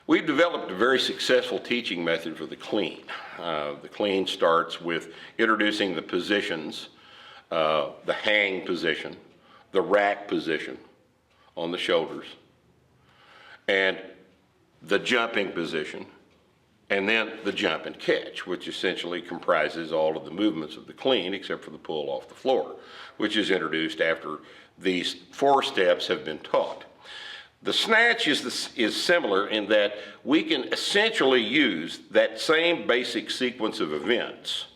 We've developed a very successful teaching method for the clean. The clean starts with introducing the positions, the hang position, the rack position on the shoulders, and the jumping position, and then the jump and catch, which essentially comprises all of the movements of the clean except for the pull off the floor, which is introduced after these 4 steps have been taught. The snatch is similar in that we can essentially use that same basic sequence of events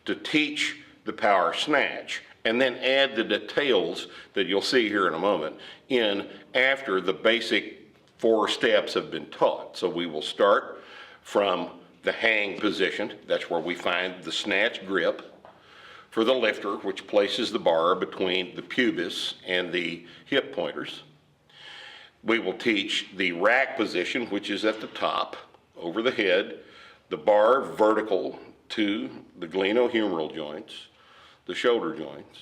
to teach the power snatch and then add the details that you'll see here in a moment in after the basic 4 steps have been taught. So we will start from the hang position. That's where we find the snatch grip for the lifter, which places the bar between the pubis and the hip pointers. We will teach the rack position, which is at the top, over the head, the bar vertical to the glenohumeral joints, the shoulder joints.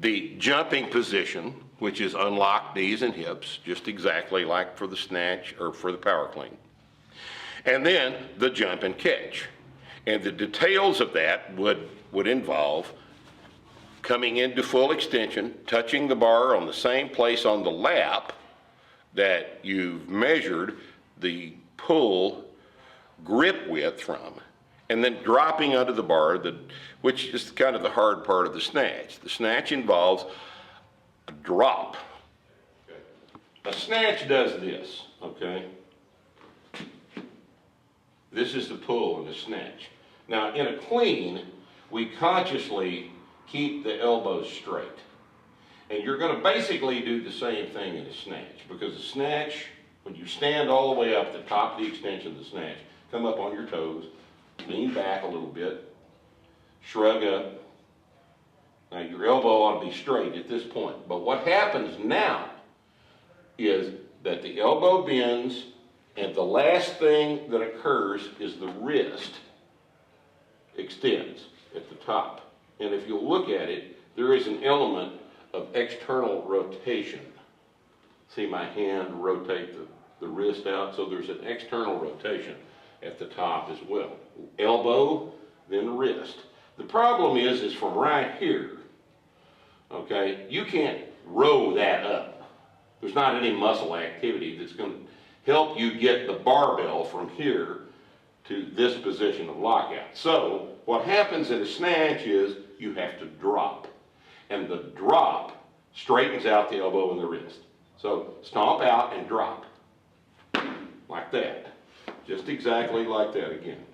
The jumping position, which is unlocked knees and hips, just exactly like for the snatch or for the power clean. And then the jump and catch. And the details of that would involve coming into full extension, touching the bar on the same place on the lap that you've measured the pull grip width from, and then dropping under the bar, which is kind of the hard part of the snatch. The snatch involves a drop. A snatch does this, okay? This is the pull in the snatch. Now, in a clean, we consciously keep the elbows straight. And you're going to basically do the same thing in a snatch, because the snatch, when you stand all the way up the top of the extension of the snatch, come up on your toes, lean back a little bit, shrug up. Now your elbow ought to be straight at this point. But what happens now is that the elbow bends, and the last thing that occurs is the wrist extends at the top. And if you'll look at it, there is an element of external rotation. See my hand rotate the wrist out? So there's an external rotation at the top as well. Elbow, then wrist. The problem is from right here, okay, you can't row that up. There's not any muscle activity that's going to help you get the barbell from here to this position of lockout. So what happens in a snatch is you have to drop. And the drop straightens out the elbow and the wrist. So stomp out and drop. Like that. Just exactly like that again.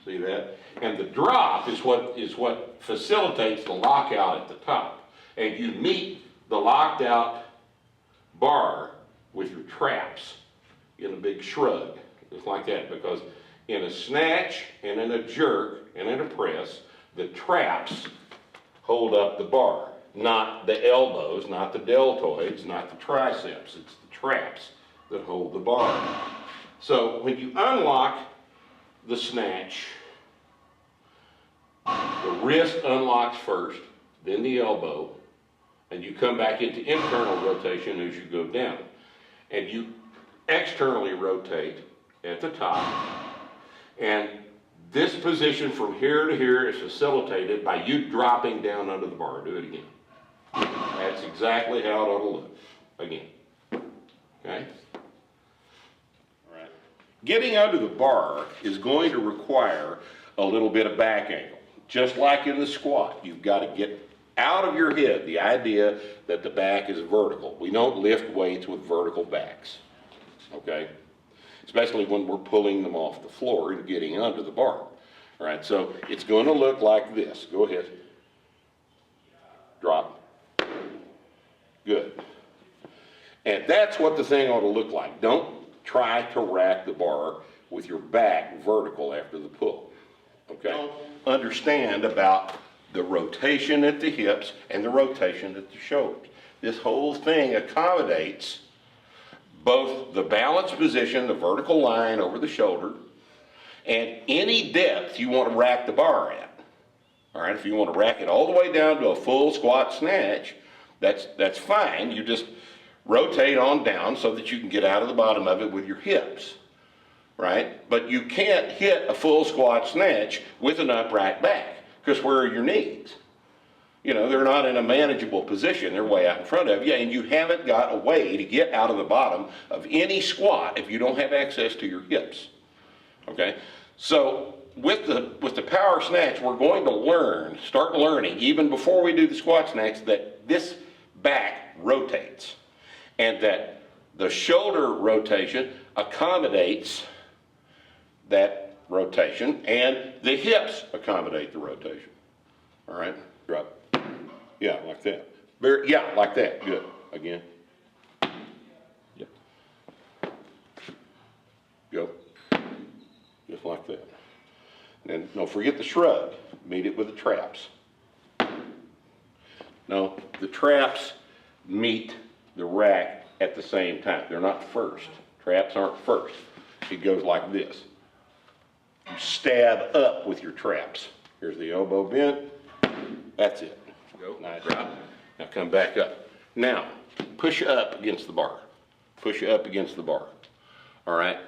See that? And the drop is what facilitates the lockout at the top. And you meet the locked out bar with your traps in a big shrug. Just like that. Because in a snatch and in a jerk and in a press, the traps hold up the bar, not the elbows, not the deltoids, not the triceps. It's the traps that hold the bar. So when you unlock the snatch, the wrist unlocks first, then the elbow, and you come back into internal rotation as you go down. And you externally rotate at the top, and this position from here to here is facilitated by you dropping down under the bar. Do it again. That's exactly how it ought to look. Again. Okay? All right. Getting under the bar is going to require a little bit of back angle. Just like in the squat, you've got to get out of your head the idea that the back is vertical. We don't lift weights with vertical backs. Okay? Especially when we're pulling them off the floor and getting under the bar. All right, so it's going to look like this. Go ahead. Drop. Good. And that's what the thing ought to look like. Don't try to rack the bar with your back vertical after the pull. Okay? Don't understand about the rotation at the hips and the rotation at the shoulders. This whole thing accommodates both the balance position, the vertical line over the shoulder, and any depth you want to rack the bar at. All right, if you want to rack it all the way down to a full squat snatch, that's fine. You just rotate on down so that you can get out of the bottom of it with your hips, right? But you can't hit a full squat snatch with an upright back, because where are your knees? You know, they're not in a manageable position. They're way out in front of you, and you haven't got a way to get out of the bottom of any squat if you don't have access to your hips, okay? So with the power snatch, we're going to start learning, even before we do the squat snatch, that this back rotates, and that the shoulder rotation accommodates that rotation, and the hips accommodate the rotation. All right, drop. Yeah, like that. Yeah, like that. Good. Again. Yep. Go. Just like that. And don't forget the shrug. Meet it with the traps. No, the traps meet the rack at the same time. They're not first. Traps aren't first. It goes like this. You stab up with your traps. Here's the elbow bent. That's it. Go. Nice drop. Now come back up. Now, push up against the bar. Push up against the bar. All right?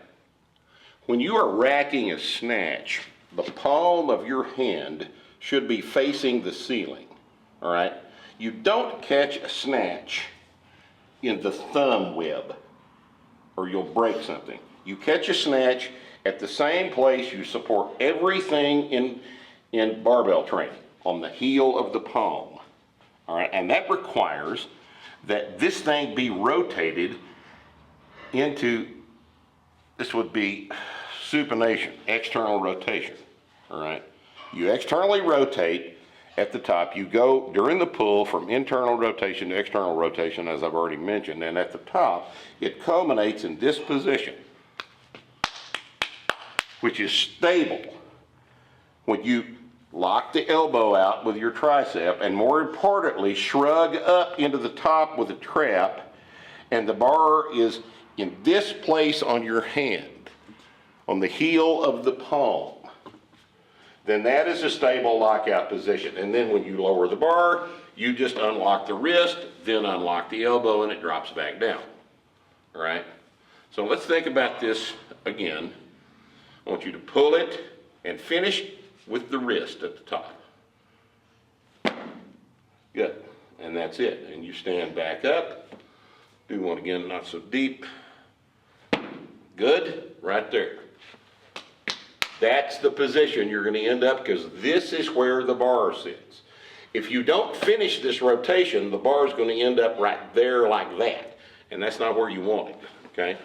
When you are racking a snatch, the palm of your hand should be facing the ceiling. All right? You don't catch a snatch in the thumb web, or you'll break something. You catch a snatch at the same place you support everything in barbell training, on the heel of the palm. All right, and that requires that this thing be rotated into, this would be supination, external rotation. All right, you externally rotate at the top. You go during the pull from internal rotation to external rotation, as I've already mentioned, and at the top, it culminates in this position, which is stable. When you lock the elbow out with your tricep, and more importantly, shrug up into the top with a trap, and the bar is in this place on your hand, on the heel of the palm, then that is a stable lockout position. And then when you lower the bar, you just unlock the wrist, then unlock the elbow, and it drops back down. All right? So let's think about this again. I want you to pull it and finish with the wrist at the top. Good. And that's it. And you stand back up. Do one again, not so deep. Good. Right there. That's the position you're going to end up, because this is where the bar sits. If you don't finish this rotation, the bar is going to end up right there like that. And that's not where you want it. Okay?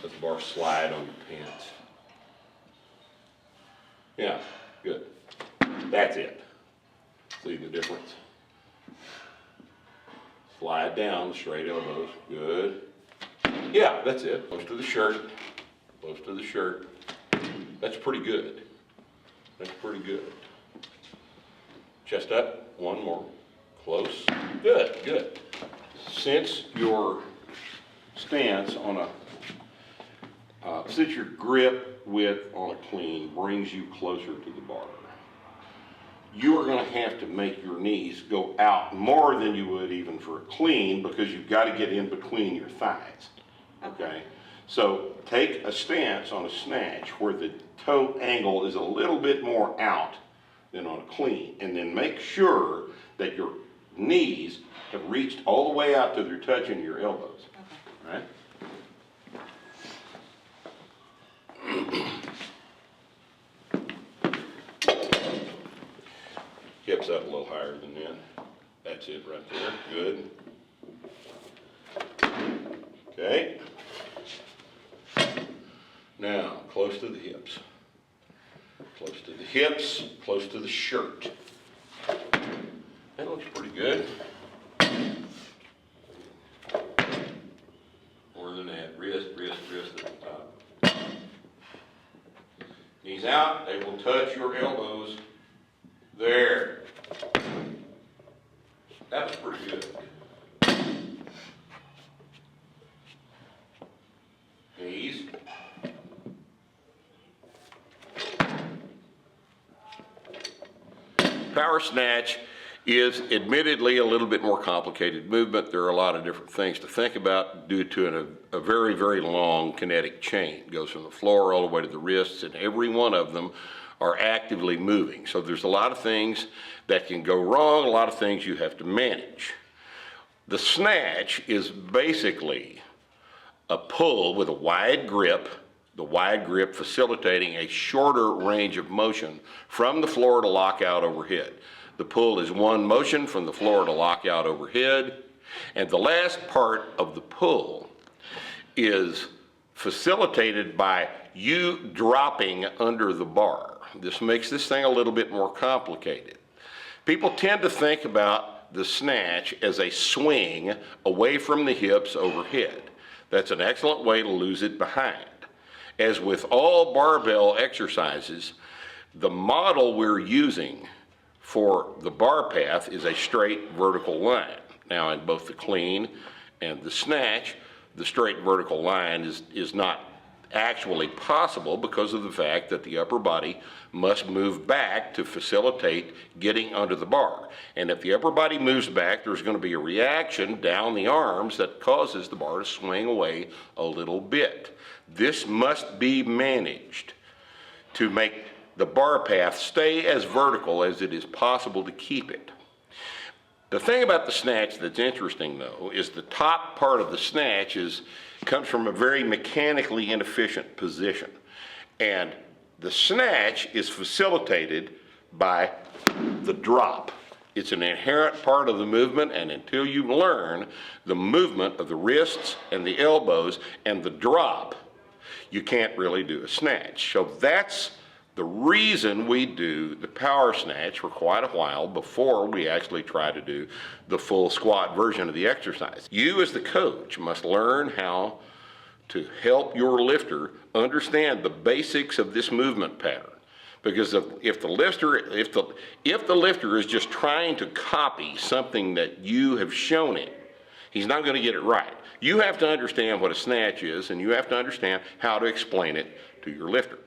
Let the bar slide on your pants. Yeah, good. That's it. See the difference? Slide down, straight elbows. Good. Yeah, that's it. Close to the shirt. Close to the shirt. That's pretty good. That's pretty good. Chest up. One more. Close. Good, good. Since your stance on a since your grip width on a clean brings you closer to the bar, you are going to have to make your knees go out more than you would even for a clean, because you've got to get in between your thighs. Okay? So take a stance on a snatch where the toe angle is a little bit more out than on a clean, and then make sure that your knees have reached all the way out to their touching your elbows. Okay. All right? Hips up a little higher than that. That's it right there. Good. Okay. Now, close to the hips. Close to the hips, close to the shirt. That looks pretty good. More than that. Wrist at the top. Knees out, they will touch your elbows. There. That was pretty good. Knees. Power snatch is admittedly a little bit more complicated movement. There are a lot of different things to think about due to a very, very long kinetic chain. It goes from the floor all the way to the wrists, and every one of them are actively moving. So there's a lot of things that can go wrong, a lot of things you have to manage. The snatch is basically a pull with a wide grip, the wide grip facilitating a shorter range of motion from the floor to lockout overhead. The pull is one motion from the floor to lockout overhead, and the last part of the pull is facilitated by you dropping under the bar. This makes this thing a little bit more complicated. People tend to think about the snatch as a swing away from the hips overhead. That's an excellent way to lose it behind. As with all barbell exercises, the model we're using for the bar path is a straight vertical line. Now, in both the clean and the snatch, the straight vertical line is not actually possible because of the fact that the upper body must move back to facilitate getting under the bar. And if the upper body moves back, there's going to be a reaction down the arms that causes the bar to swing away a little bit. This must be managed to make the bar path stay as vertical as it is possible to keep it. The thing about the snatch that's interesting, though, is the top part of the snatch comes from a very mechanically inefficient position. And the snatch is facilitated by the drop. It's an inherent part of the movement, and until you learn the movement of the wrists and the elbows and the drop, you can't really do a snatch. So that's the reason we do the power snatch for quite a while before we actually try to do the full squat version of the exercise. You as the coach must learn how to help your lifter understand the basics of this movement pattern. Because if the lifter is just trying to copy something that you have shown him, he's not going to get it right. You have to understand what a snatch is, and you have to understand how to explain it to your lifter.